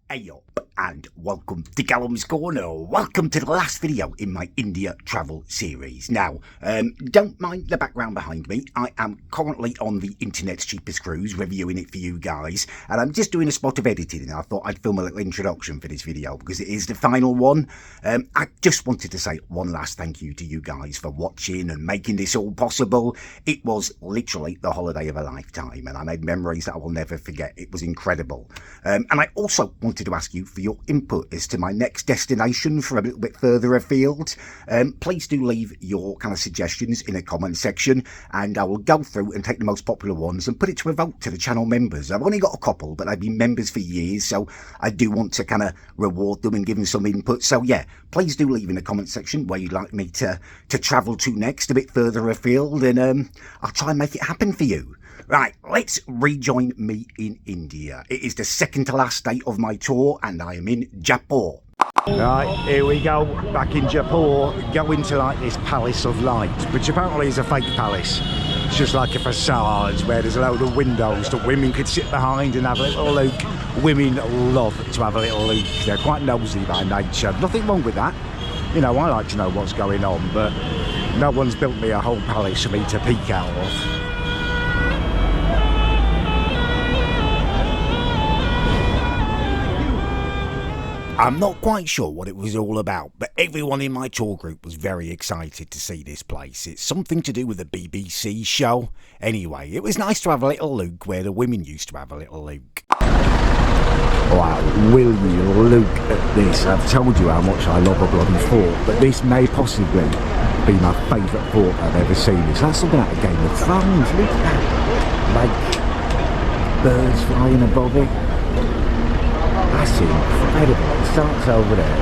Hey up and welcome to Callums Corner. Welcome to the last video in my India travel series. Now, don't mind the background behind me. I am currently on the internet's cheapest cruise, reviewing it for you guys, and I'm just doing a spot of editing, and I thought I'd film a little introduction for this video because it is the final one. I just wanted to say one last thank you to you guys for watching and making this all possible. It was literally the holiday of a lifetime, and I made memories that I will never forget. It was incredible. And I also wanted to ask you for your input as to my next destination for a little bit further afield. Please do leave your kind of suggestions in a comment section, and I will go through and take the most popular ones and put it to a vote to the channel members. I've only got a couple, but they've been members for years, so I do want to kind of reward them and give them some input. So yeah, please do leave in the comment section where you'd like me to travel to next, a bit further afield, and I'll try and make it happen for you. Right, let's rejoin me in India. It is the second to last day of my tour, and I am in Jaipur. Right, here we go, back in Jaipur, going to like this palace of light, which apparently is a fake palace. It's just like a facade where there's a load of windows that women could sit behind and have a little look. Women love to have a little look. They're quite nosy by nature. Nothing wrong with that. You know, I like to know what's going on, but no one's built me a whole palace for me to peek out of. I'm not quite sure what it was all about, but everyone in my tour group was very excited to see this place. It's something to do with a BBC show. Anyway, it was nice to have a little look where the women used to have a little look. Wow, will you look at this? I've told you how much I love a bloody fort, but this may possibly be my favourite fort I've ever seen. It's like something out of Game of Thrones. Look at that. Like birds flying above it. That's incredible. It starts over there,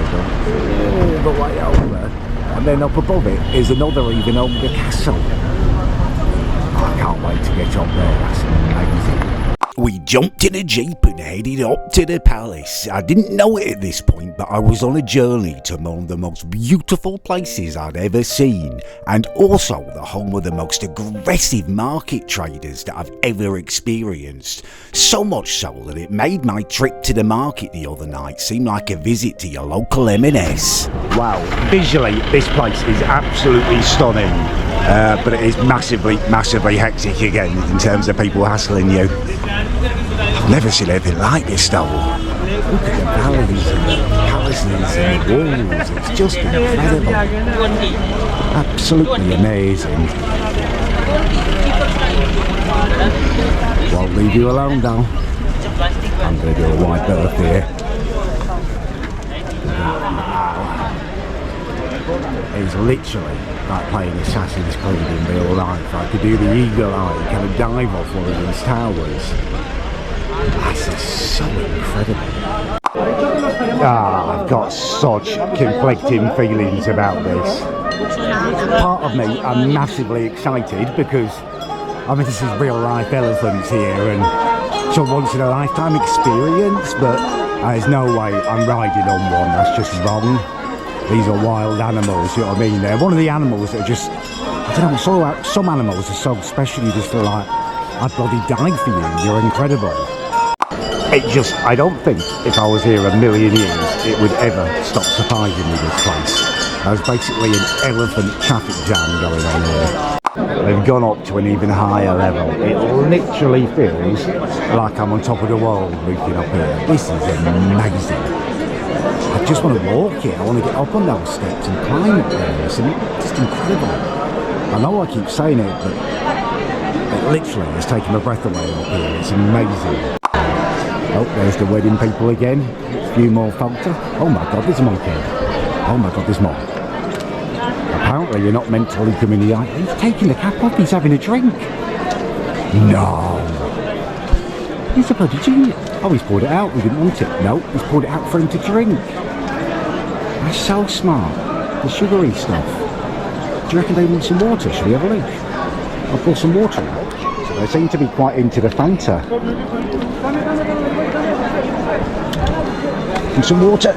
all the way over, and then up above it is another even older castle. I can't wait to get up there. That's amazing. We jumped in a jeep and headed up to the palace. I didn't know it at this point, but I was on a journey to one of the most beautiful places I'd ever seen, and also the home of the most aggressive market traders that I've ever experienced. So much so that it made my trip to the market the other night seem like a visit to your local M&S. Wow, visually this place is absolutely stunning, but it is massively hectic again in terms of people hassling you. I've never seen anything like this though. Look at the valleys and the palaces and the walls. It's just incredible. Absolutely amazing. Won't leave you alone though. I'm going to do a wide berth here. It's literally like playing Assassin's Creed in real life. I could do the eagle eye, kind of dive off one of these towers. This is so incredible. I've got such conflicting feelings about this. Part of me, I'm massively excited because I mean this is real life elephants here and it's a once in a lifetime experience, but there's no way I'm riding on one. That's just wrong. These are wild animals, you know what I mean? They're one of the animals that are just, I don't know, some animals are so special, you just feel like, I'd bloody die for you, you're incredible. I don't think if I was here a million years, it would ever stop surprising me, this place. There's basically an elephant traffic jam going on here. They've gone up to an even higher level. It literally feels like I'm on top of the world looking up here. This is amazing. I just want to walk it. I want to get up on those steps and climb up there. It's just incredible. I know I keep saying it, but it literally is taking my breath away up here. It's amazing. Oh, there's the wedding people again. A few more photos. Oh my God, there's more here. Oh my God, there's more. Apparently you're not meant to look him in the eye. He's taking the cap off. He's having a drink. No. He's a bloody genius. Oh, he's poured it out. We didn't want it. No, he's poured it out for him to drink. That's so smart. The sugary stuff. Do you reckon they want some water? Should we have a look? I'll pour some water out. So they seem to be quite into the Fanta. And some water.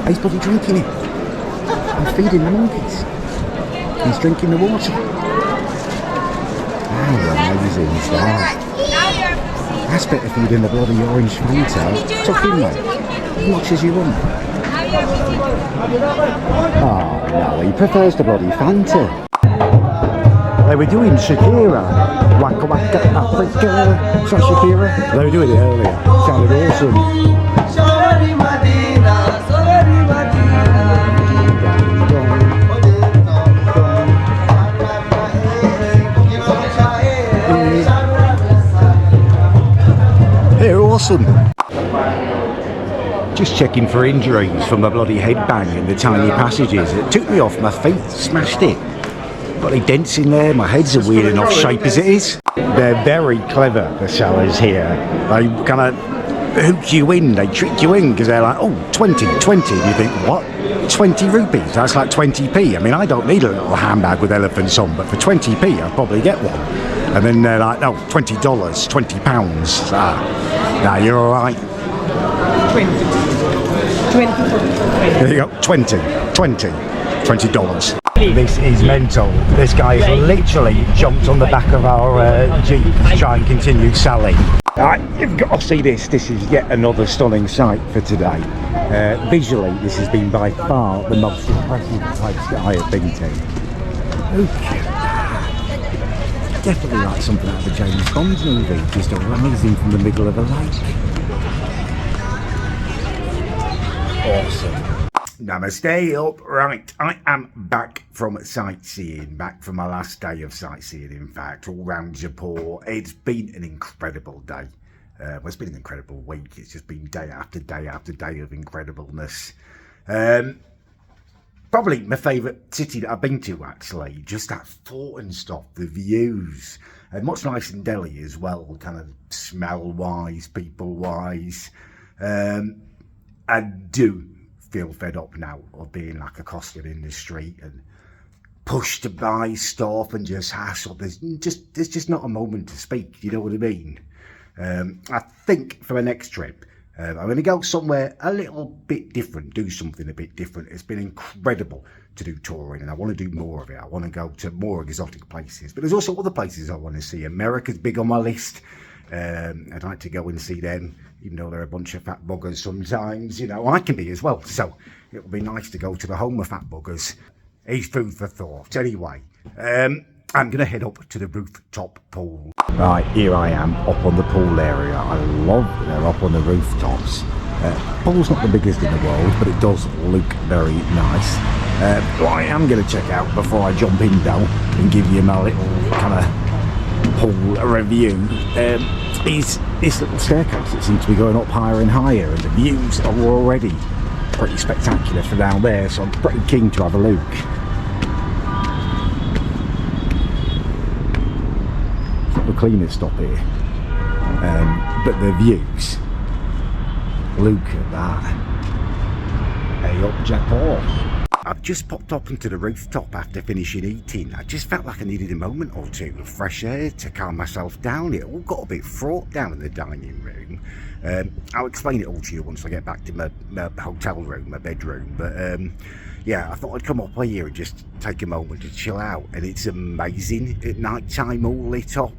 He's bloody drinking it. I'm feeding the monkeys. He's drinking the water. amazing stuff. That's better for you than the bloody orange Fanta. Tuck in, mate. As much as you want. Oh, no, he prefers the bloody Fanta. They were doing Shakira. Waka Waka Africa. Is that Shakira? They were doing it earlier. Sounded awesome. They're awesome. Just checking for injuries from the bloody headbang in the tiny passages. It took me off my feet, smashed it. Got any dents in there, my head's a weird enough shape as it is. They're very clever, the sellers here. They kind of hook you in, they trick you in, because they're like, oh, 20, and you think, what? 20 rupees, that's like 20p. I mean, I don't need a little handbag with elephants on, but for 20p I'll probably get one. And then they're like, no, $20, £20. Nah, you're alright. 20. There you go, $20. This is mental. This guy has literally jumped on the back of our Jeep to try and continue selling. Alright, you've got to see this. This is yet another stunning sight for today. Visually, this has been by far the most impressive place that I have been to. Look at that. Definitely like something out of a James Bond movie, just arising from the middle of a lake. Awesome. Namaste up. Right, I am back from sightseeing, back from my last day of sightseeing, in fact, all round Jaipur. It's been an incredible day. Well, it's been an incredible week. It's just been day after day after day of incredibleness. Probably my favourite city that I've been to, actually. Just that fort and stuff, the views. And much nicer than Delhi as well, kind of smell-wise, people-wise. I do feel fed up now of being like accosted in the street and pushed to buy stuff and just hassle. There's just not a moment to speak, you know what I mean? I think for my next trip, I'm going to go somewhere a little bit different, do something a bit different. It's been incredible to do touring and I want to do more of it. I want to go to more exotic places, but there's also other places I want to see. America's big on my list. I'd like to go and see them, even though they're a bunch of fat buggers sometimes, you know, I can be as well. So it would be nice to go to the home of fat buggers. It's food for thought. Anyway, I'm going to head up to the rooftop pool. Right, here I am up on the pool area. I love that they're up on the rooftops. Pool's not the biggest in the world, but it does look very nice. What I am going to check out before I jump in though and give you my little kind of pool review is this little staircase that seems to be going up higher and higher, and the views are already pretty spectacular from down there, so I'm pretty keen to have a look. It's not the cleanest stop here, but the views, look at that. Hey up Jaipur. I've just popped up into the rooftop after finishing eating. I just felt like I needed a moment or two of fresh air to calm myself down. It all got a bit fraught down in the dining room. I'll explain it all to you once I get back to my hotel room, my bedroom. But yeah, I thought I'd come up here and just take a moment to chill out. And it's amazing at night time, all lit up.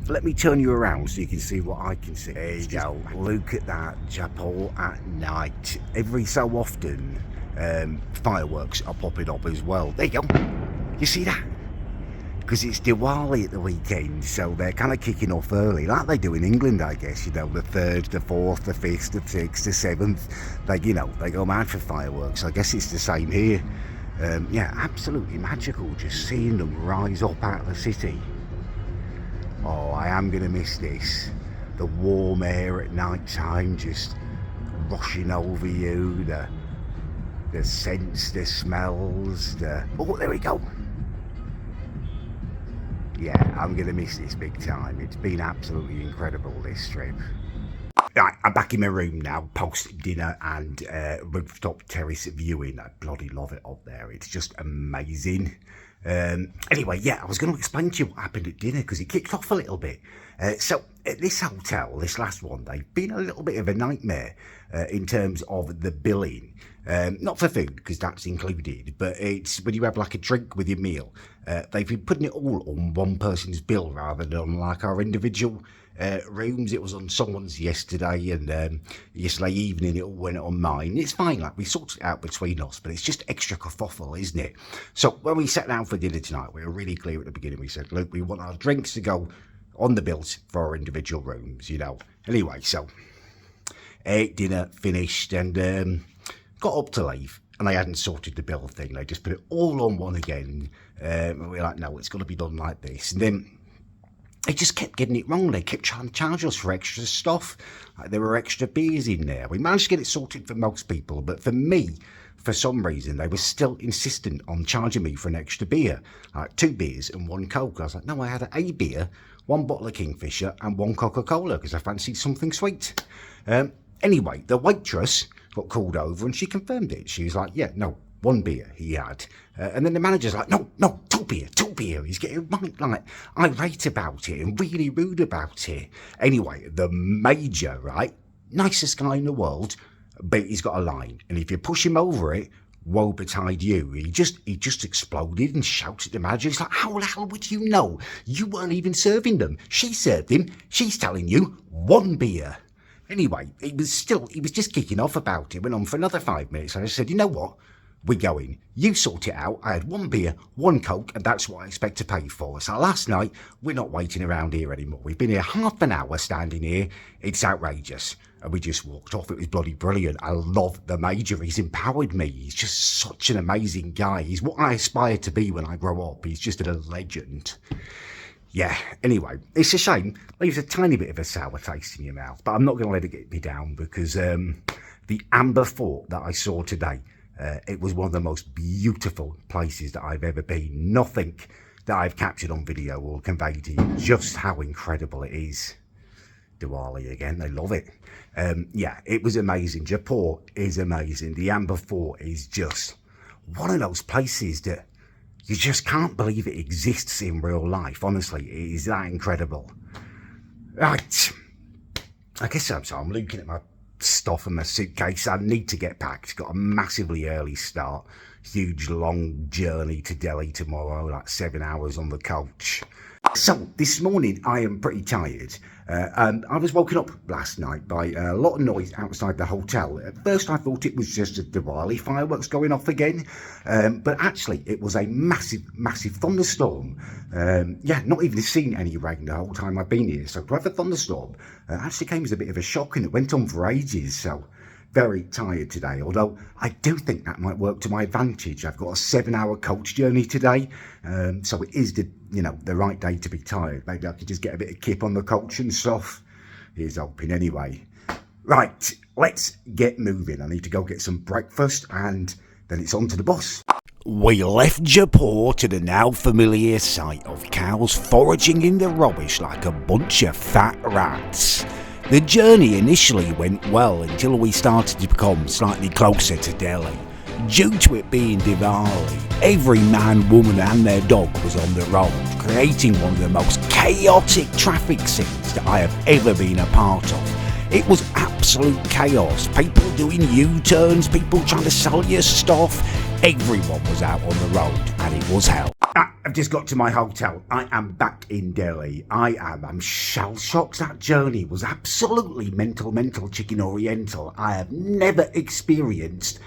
Let me turn you around so you can see what I can see. There you go. Look at that, Jaipur at night. Every so often, fireworks are popping up as well. There you go. You see that? Because it's Diwali at the weekend, so they're kind of kicking off early, like they do in England, I guess. You know, the 3rd, the 4th, the 5th, the 6th, the 7th. You know, they go mad for fireworks. I guess it's the same here. Yeah, absolutely magical, just seeing them rise up out of the city. Oh, I am going to miss this. The warm air at night time just rushing over you, the scents, the smells, oh, there we go. Yeah, I'm going to miss this big time. It's been absolutely incredible, this trip. Right, I'm back in my room now, post-dinner and rooftop terrace viewing. I bloody love it up there. It's just amazing. Anyway, yeah, I was going to explain to you what happened at dinner because it kicked off a little bit. So at this hotel, this last one, they've been a little bit of a nightmare in terms of the billing. Not for food, because that's included, but it's when you have like a drink with your meal. They've been putting it all on one person's bill rather than on like our individual rooms. It was on someone's yesterday, and yesterday evening it all went on mine. It's fine, like we sorted it out between us, but it's just extra kerfuffle, isn't it? So when we sat down for dinner tonight, we were really clear at the beginning. We said, look, we want our drinks to go on the bills for our individual rooms, you know. Anyway, so ate dinner, finished, and got up to leave, and they hadn't sorted the bill thing. They just put it all on one again. And we were like, no, it's got to be done like this. And then they just kept getting it wrong. They kept trying to charge us for extra stuff. Like there were extra beers in there. We managed to get it sorted for most people, but for me, for some reason, they were still insistent on charging me for an extra beer. Like 2 beers and 1 Coke. I was like, no, I had a beer, 1 bottle of Kingfisher and 1 Coca-Cola because I fancied something sweet. Anyway, the waitress got called over and she confirmed it. She was like, yeah, no, 1 beer he had. And then the manager's like, no, 2 beer. He's getting like irate about it and really rude about it. Anyway, the major, right, nicest guy in the world, but he's got a line. And if you push him over it, woe betide you. He just exploded and shouted at the manager. He's like, how the hell would you know? You weren't even serving them. She served him. She's telling you 1 beer. Anyway, he was just kicking off about it. Went on for another 5 minutes. I said, you know what? We're going. You sort it out. I had 1 beer, 1 Coke, and that's what I expect to pay for. So last night, we're not waiting around here anymore. We've been here half an hour standing here. It's outrageous. And we just walked off. It was bloody brilliant. I love the major. He's empowered me. He's just such an amazing guy. He's what I aspire to be when I grow up. He's just a legend. Yeah, anyway, it's a shame. Leaves a tiny bit of a sour taste in your mouth, but I'm not going to let it get me down because the Amber Fort that I saw today, it was one of the most beautiful places that I've ever been. Nothing that I've captured on video will convey to you just how incredible it is. Diwali again, they love it. Yeah, it was amazing. Jaipur is amazing. The Amber Fort is just one of those places that you just can't believe it exists in real life. Honestly, it is that incredible. Right. I guess I'm looking at my stuff and my suitcase. I need to get packed. Got a massively early start. Huge long journey to Delhi tomorrow, like 7 hours on the coach. So this morning I am pretty tired. I was woken up last night by a lot of noise outside the hotel. At first I thought it was just a Diwali fireworks going off again, but actually it was a massive thunderstorm. Yeah, not even seen any rain the whole time I've been here. So to have a thunderstorm actually came as a bit of a shock, and it went on for ages. So very tired today, although I do think that might work to my advantage. I've got a 7-hour coach journey today, so it is the right day to be tired. Maybe I could just get a bit of kip on the coach and stuff. Here's hoping anyway. Right, let's get moving. I need to go get some breakfast and then it's on to the bus. We left Jaipur to the now familiar sight of cows foraging in the rubbish like a bunch of fat rats. The journey initially went well until we started to become slightly closer to Delhi. Due to it being Diwali, every man, woman and their dog was on the road, creating one of the most chaotic traffic scenes that I have ever been a part of. It was absolute chaos. People doing U-turns, people trying to sell you stuff. Everyone was out on the road and it was hell. I've just got to my hotel. I am back in Delhi. I'm shell-shocked. That journey was absolutely mental chicken oriental. I have never experienced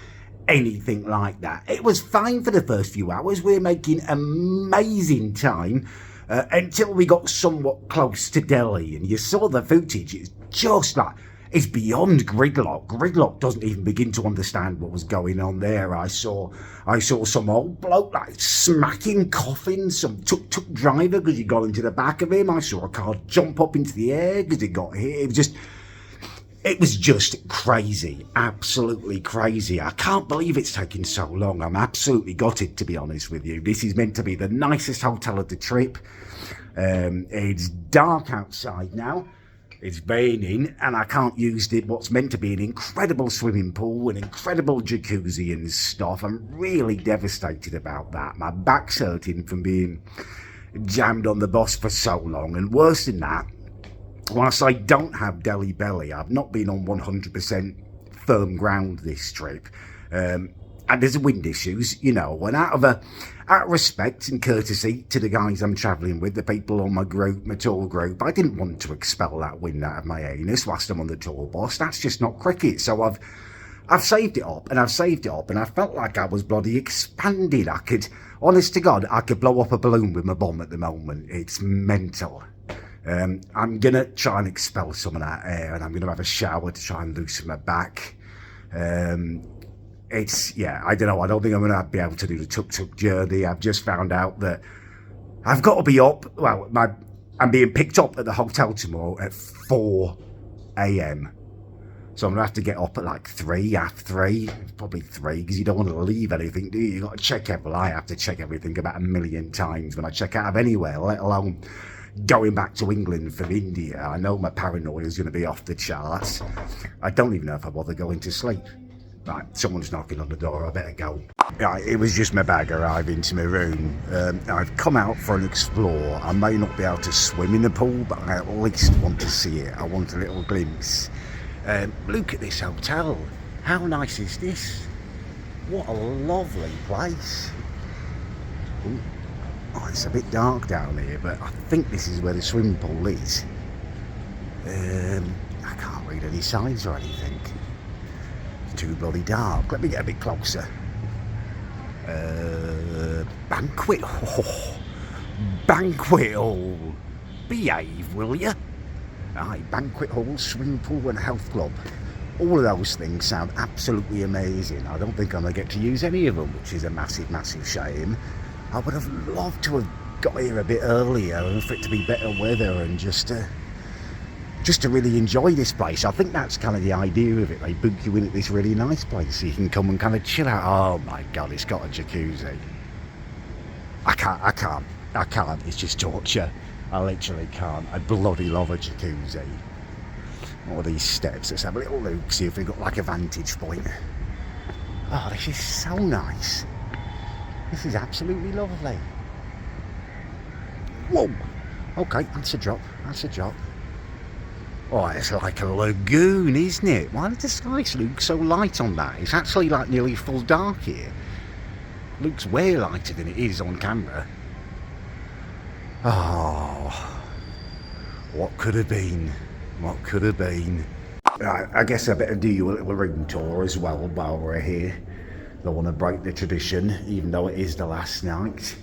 anything like that. It was fine for the first few hours. We were making amazing time until we got somewhat close to Delhi, and you saw the footage. It's just like, it's beyond gridlock. Gridlock doesn't even begin to understand what was going on there. I saw some old bloke like smacking coffins, some tuk-tuk driver because he got into the back of him. I saw a car jump up into the air because it got hit. It was just crazy, absolutely crazy. I can't believe it's taken so long. I'm absolutely gutted, to be honest with you. This is meant to be the nicest hotel of the trip. It's dark outside now. It's raining, and I can't use what's meant to be an incredible swimming pool, an incredible jacuzzi and stuff. I'm really devastated about that. My back's hurting from being jammed on the bus for so long, and worse than that, when I say don't have Delhi belly, I've not been on 100% firm ground this trip. And there's wind issues, you know, and out of respect and courtesy to the guys I'm travelling with, the people on my group, my tour group, I didn't want to expel that wind out of my anus whilst I'm on the tour bus. That's just not cricket. So I've saved it up, and I've saved it up, and I felt like I was bloody expanded. I could, honest to God, I could blow up a balloon with my bum at the moment. It's mental. I'm going to try and expel some of that air, and I'm going to have a shower to try and loosen my back. Yeah, I don't know. I don't think I'm going to be able to do the tuk-tuk journey. I've just found out that I've got to be up. Well, I'm being picked up at the hotel tomorrow at 4 a.m. So I'm going to have to get up at like 3, half 3, probably 3, because you don't want to leave anything, do you? You've got to check everything. I have to check everything about 1,000,000 times when I check out of anywhere, let alone going back to England from India. I know my paranoia is going to be off the charts. I don't even know if I bother going to sleep. Right, someone's knocking on the door, I better go. Right, it was just my bag arriving to my room. I've come out for an explore. I may not be able to swim in the pool, but I at least want to see it. I want a little glimpse. Look at this hotel. How nice is this? What a lovely place. Ooh. Oh, it's a bit dark down here, but I think this is where the swimming pool is. I can't read any signs or anything. It's too bloody dark. Let me get a bit closer. Banquet hall. Banquet hall. Behave, will you? Aye, banquet hall, swimming pool and health club. All of those things sound absolutely amazing. I don't think I'm going to get to use any of them, which is a massive, massive shame. I would have loved to have got here a bit earlier and for it to be better weather and just to really enjoy this place. I think that's kind of the idea of it. They book you in at this really nice place so you can come and kind of chill out. Oh my God, it's got a jacuzzi. I can't. It's just torture. I literally can't. I bloody love a jacuzzi. What are these steps? Let's have a little look, see if we've got like a vantage point. Oh, this is so nice. This is absolutely lovely. Whoa! Okay, that's a drop. That's a drop. Oh, it's like a lagoon, isn't it? Why does the sky look so light on that? It's actually like nearly full dark here. Looks way lighter than it is on camera. Oh, what could have been? What could have been? Right, I guess I better do you a little room tour as well while we're here. Don't want to break the tradition, even though it is the last night.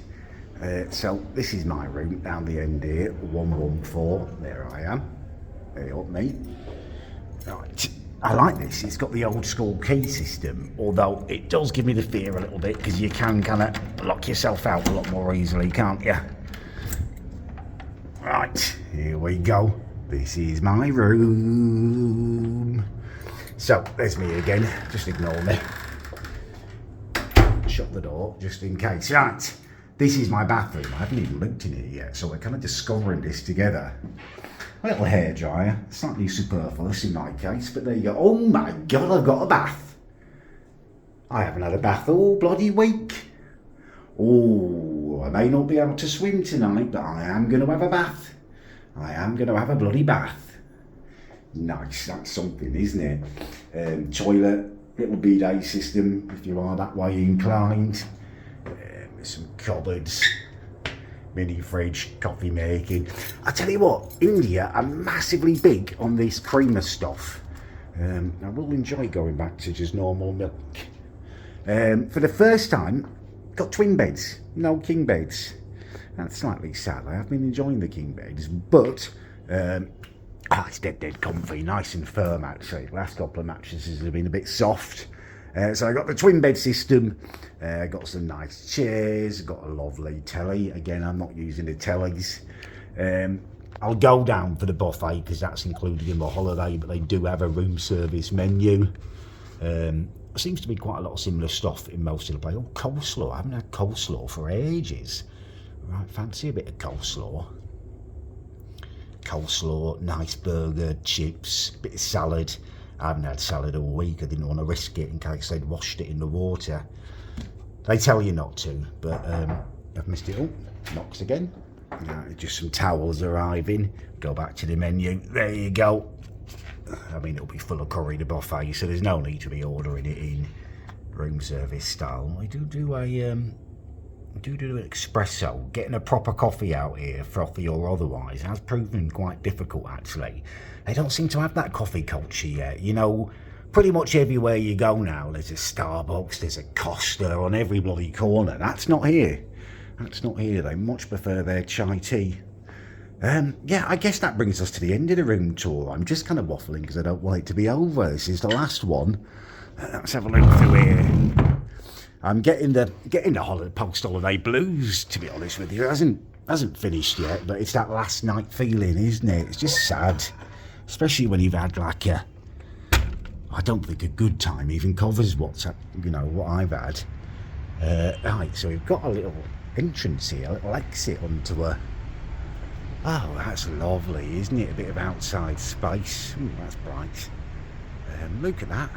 So this is my room down the end here, 114. There I am. There up me. Right. I like this. It's got the old school key system, although it does give me the fear a little bit because you can kind of lock yourself out a lot more easily, can't you? Right, here we go. This is my room. So, there's me again. Just ignore me. Shut the door, just in case. Right, this is my bathroom. I haven't even looked in it yet, so we're kind of discovering this together. A little hairdryer, slightly superfluous in my case, but there you go. Oh my God, I've got a bath. I haven't had a bath all bloody week. Oh, I may not be able to swim tonight, but I am going to have a bath. I am going to have a bloody bath. Nice, that's something, isn't it? Toilet, little bidet system, if you are that way inclined. With some cupboards, mini fridge, coffee making. I tell you what, India are massively big on this creamer stuff. I will enjoy going back to just normal milk. For the first time, got twin beds, no king beds. That's slightly sad. I have been enjoying the king beds, but it's dead comfy, nice and firm actually. Last couple of mattresses have been a bit soft. So I got the twin bed system, got some nice chairs, got a lovely telly. Again, I'm not using the tellies. I'll go down for the buffet because that's included in my holiday, but they do have a room service menu. Seems to be quite a lot of similar stuff in most of the place. Oh, coleslaw. I haven't had coleslaw for ages. Right, fancy a bit of coleslaw. Coleslaw, nice burger, chips, bit of salad. I haven't had salad all week. I didn't want to risk it in case they'd washed it in the water. They tell you not to, but I've missed it all. Knocks again. Just some towels arriving. Go back to the menu. There you go. I mean, it'll be full of curry, the buffet, so there's no need to be ordering it in room service style. I do an espresso. Getting a proper coffee out here, frothy or otherwise, has proven quite difficult actually. They don't seem to have that coffee culture yet. You know, pretty much everywhere you go now, there's a Starbucks, there's a Costa on every bloody corner. That's not here. That's not here. They much prefer their chai tea. Yeah, I guess that brings us to the end of the room tour. I'm just kind of waffling because I don't want it to be over. This is the last one. Let's have a look through here. I'm getting the post-holiday blues, to be honest with you. It hasn't finished yet, but it's that last night feeling, isn't it? It's just sad, especially when you've had like I don't think a good time even covers what I've had. Right, so we've got a little entrance here, a little exit onto a. Oh, that's lovely, isn't it? A bit of outside space. Ooh, that's bright. Look at that.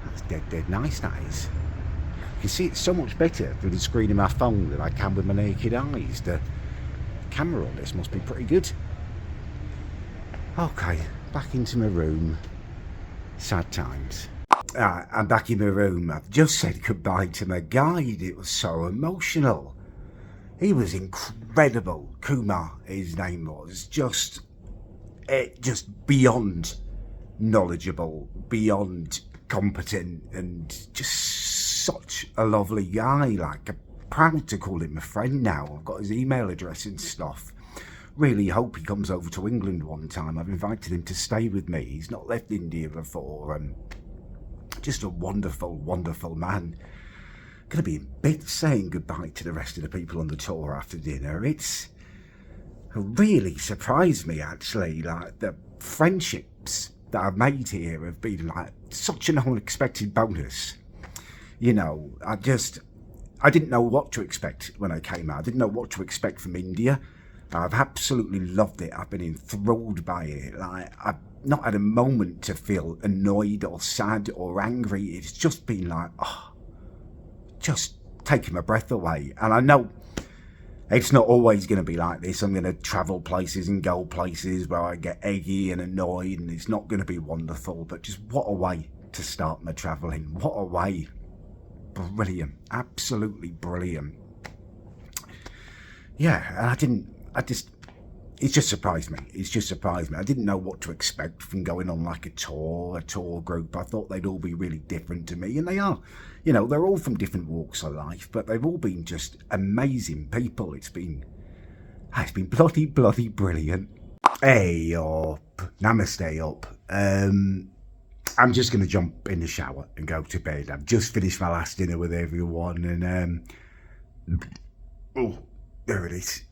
That's dead nice, that is. You can see it so much better through the screen of my phone than I can with my naked eyes. The camera on this must be pretty good. Okay, back into my room. Sad times. I'm back in my room. I've just said goodbye to my guide. It was so emotional. He was incredible. Kumar, his name was. Just beyond knowledgeable, beyond competent, and just such a lovely guy. Like, I'm proud to call him a friend now. I've got his email address and stuff. Really hope he comes over to England one time. I've invited him to stay with me. He's not left India before. Just a wonderful, wonderful man. Going to be in bits saying goodbye to the rest of the people on the tour after dinner. It's really surprised me, actually. Like, the friendships that I've made here have been like such an unexpected bonus. You know, I didn't know what to expect when I came out. I didn't know what to expect from India. I've absolutely loved it. I've been enthralled by it. Like, I've not had a moment to feel annoyed or sad or angry. It's just been like, just taking my breath away. And I know it's not always going to be like this. I'm going to travel places and go places where I get eggy and annoyed, and it's not going to be wonderful. But just what a way to start my travelling. What a way. Brilliant. Absolutely brilliant. Yeah, and it just surprised me. It's just surprised me. I didn't know what to expect from going on like a tour group. I thought they'd all be really different to me, and they are. You know, they're all from different walks of life, but they've all been just amazing people. It's been bloody brilliant. Hey up, namaste up. I'm just going to jump in the shower and go to bed. I've just finished my last dinner with everyone, and oh, there it is.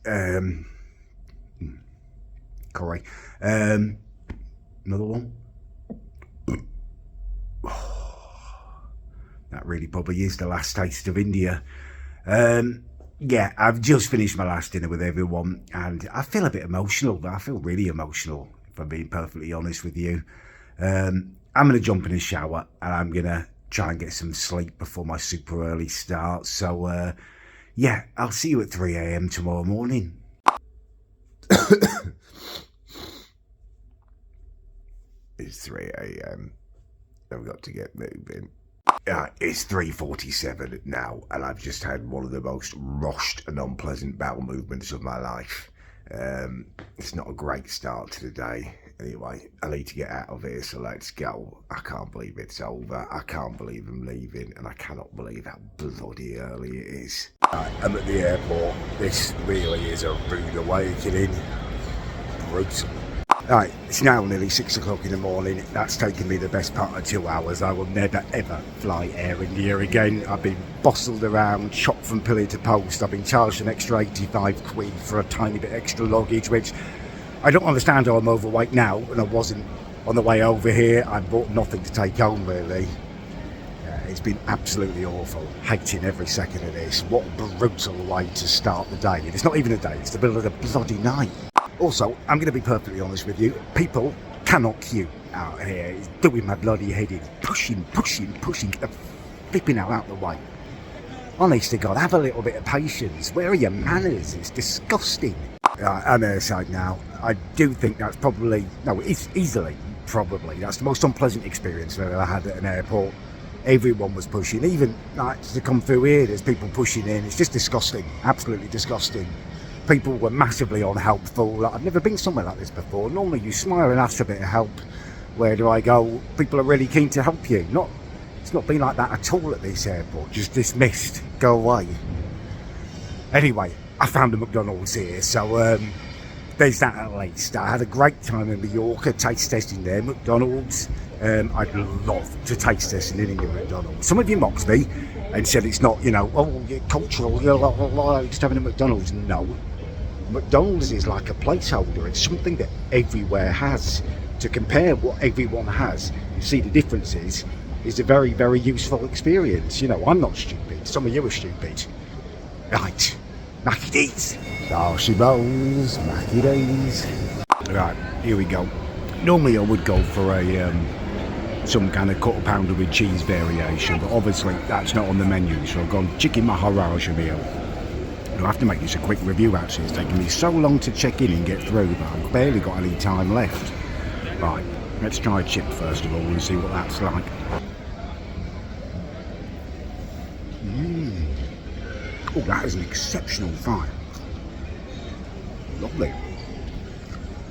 Curry. Another one. That really probably is the last taste of India. Yeah, I've just finished my last dinner with everyone, and I feel a bit emotional. I feel really emotional, if I'm being perfectly honest with you. I'm going to jump in the shower, and I'm going to try and get some sleep before my super early start. So, yeah, I'll see you at 3 a.m. tomorrow morning. It's 3 a.m. I've got to get moving. It's 3:47 now, and I've just had one of the most rushed and unpleasant bowel movements of my life. It's not a great start to the day. Anyway, I need to get out of here, so let's go. I can't believe it's over. I can't believe I'm leaving, and I cannot believe how bloody early it is. I'm at the airport. This really is a rude awakening. Brutal. Right, it's now nearly 6 o'clock in the morning. That's taken me the best part of 2 hours. I will never ever fly Air India again. I've been bustled around, chopped from pillar to post. I've been charged an extra 85 quid for a tiny bit extra luggage, which I don't understand how I'm overweight now, and I wasn't on the way over here. I bought nothing to take home, really. It's been absolutely awful. Hating every second of this. What a brutal way to start the day. It's not even a day, it's the middle of the bloody night. Also, I'm going to be perfectly honest with you, people cannot queue out here. It's doing my bloody head in. Pushing, get the flipping out the way. Honest to God, have a little bit of patience. Where are your manners? It's disgusting. I'm airside now. I do think that's probably, no, it's easily, probably, that's the most unpleasant experience I've ever had at an airport. Everyone was pushing, even like to come through here, there's people pushing in. It's just disgusting, absolutely disgusting. People were massively unhelpful. Like, I've never been somewhere like this before. Normally you smile and ask for a bit of help. Where do I go? People are really keen to help you. It's not been like that at all at this airport. Just dismissed, go away. Anyway, I found a McDonald's here, so there's that at least. I had a great time in Mallorca, taste testing there, McDonald's. I'd love to taste test an Indian McDonald's. Some of you mocked me and said it's not, you're cultural, you're just having a McDonald's. No. McDonald's is like a placeholder. It's something that everywhere has. To compare what everyone has, you see the differences, is a very, very useful experience. I'm not stupid. Some of you are stupid. Right. Mackie D's. There she goes. Mackie D's. Right, here we go. Normally I would go for some kind of quarter pounder with cheese variation, but obviously that's not on the menu, so I've gone chicken Maharaj meal. I'll have to make this a quick review actually. It's taken me so long to check in and get through, but I've barely got any time left. Right, let's try a chip first of all and see what that's like. Oh, that is an exceptional fry. Lovely.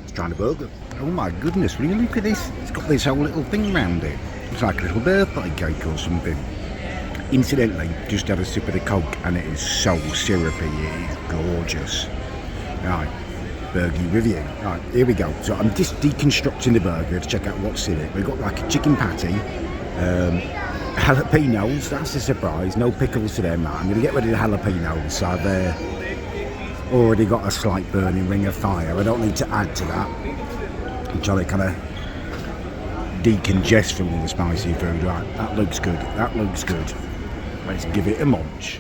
Let's try the burger. Oh my goodness, will you look at this? It's got this whole little thing around it. It's like a little birthday cake or something. Incidentally, just had a sip of the Coke and it is so syrupy, it is gorgeous. Right, burger review. Right, here we go. So I'm just deconstructing the burger to check out what's in it. We've got like a chicken patty, jalapenos, that's a surprise, no pickles to them. I'm going to get rid of the jalapenos, so I've already got a slight burning ring of fire. I don't need to add to that. I'm trying to kind of decongest from all the spicy food. Right, that looks good, that looks good. Let's give it a munch.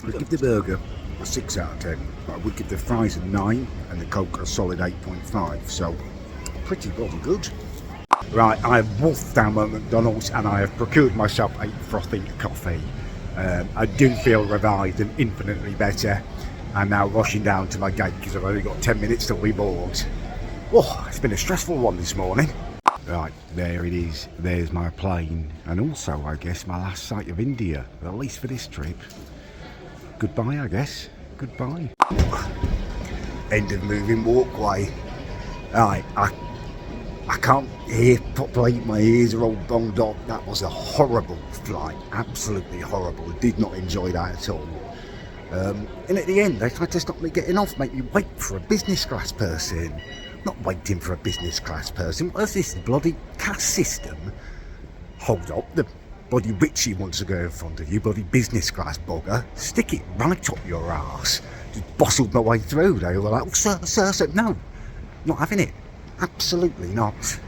I'd give the burger a 6 out of 10, but I would give the fries a 9 and the Coke a solid 8.5, so pretty bloody good. Right, I have wolfed down my McDonald's and I have procured myself a frothy coffee. I do feel revived and infinitely better. I'm now rushing down to my gate because I've only got 10 minutes till we board. Oh, it's been a stressful one this morning. Right, there it is. There's my plane. And also, I guess, my last sight of India, at least for this trip. Goodbye, I guess. Goodbye. End of moving walkway. Right, I can't hear properly. My ears are all bonged up. That was a horrible flight. Absolutely horrible. I did not enjoy that at all. And at the end, they tried to stop me getting off, make me wait for a business class person. Not waiting for a business class person. What's this bloody caste system? Hold up, the bloody Richie wants to go in front of you, bloody business class bugger. Stick it right up your arse. Just bustled my way through. They were like, oh, sir, no, not having it. Absolutely not.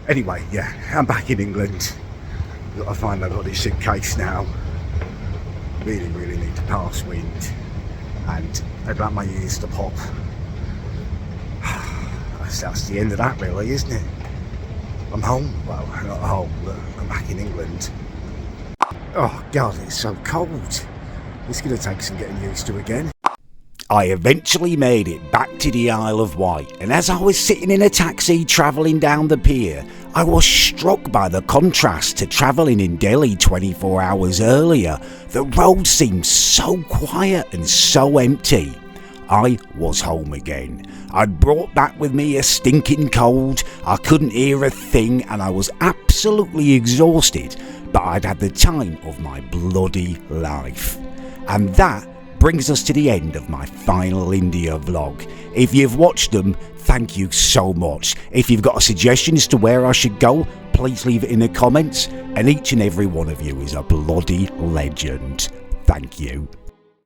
Anyway, yeah, I'm back in England. Got to find my bloody suitcase now. Really, really need to pass wind. And I'd like my ears to pop. That's the end of that really, isn't it? I'm home. Well, not home, but I'm back in England. Oh God, it's so cold. It's going to take some getting used to again. I eventually made it back to the Isle of Wight, and as I was sitting in a taxi travelling down the pier, I was struck by the contrast to travelling in Delhi 24 hours earlier. The road seemed so quiet and so empty. I was home again. I'd brought back with me a stinking cold, I couldn't hear a thing, and I was absolutely exhausted, but I'd had the time of my bloody life. And that brings us to the end of my final India vlog. If you've watched them, thank you so much. If you've got a suggestion as to where I should go, please leave it in the comments, and each and every one of you is a bloody legend. Thank you.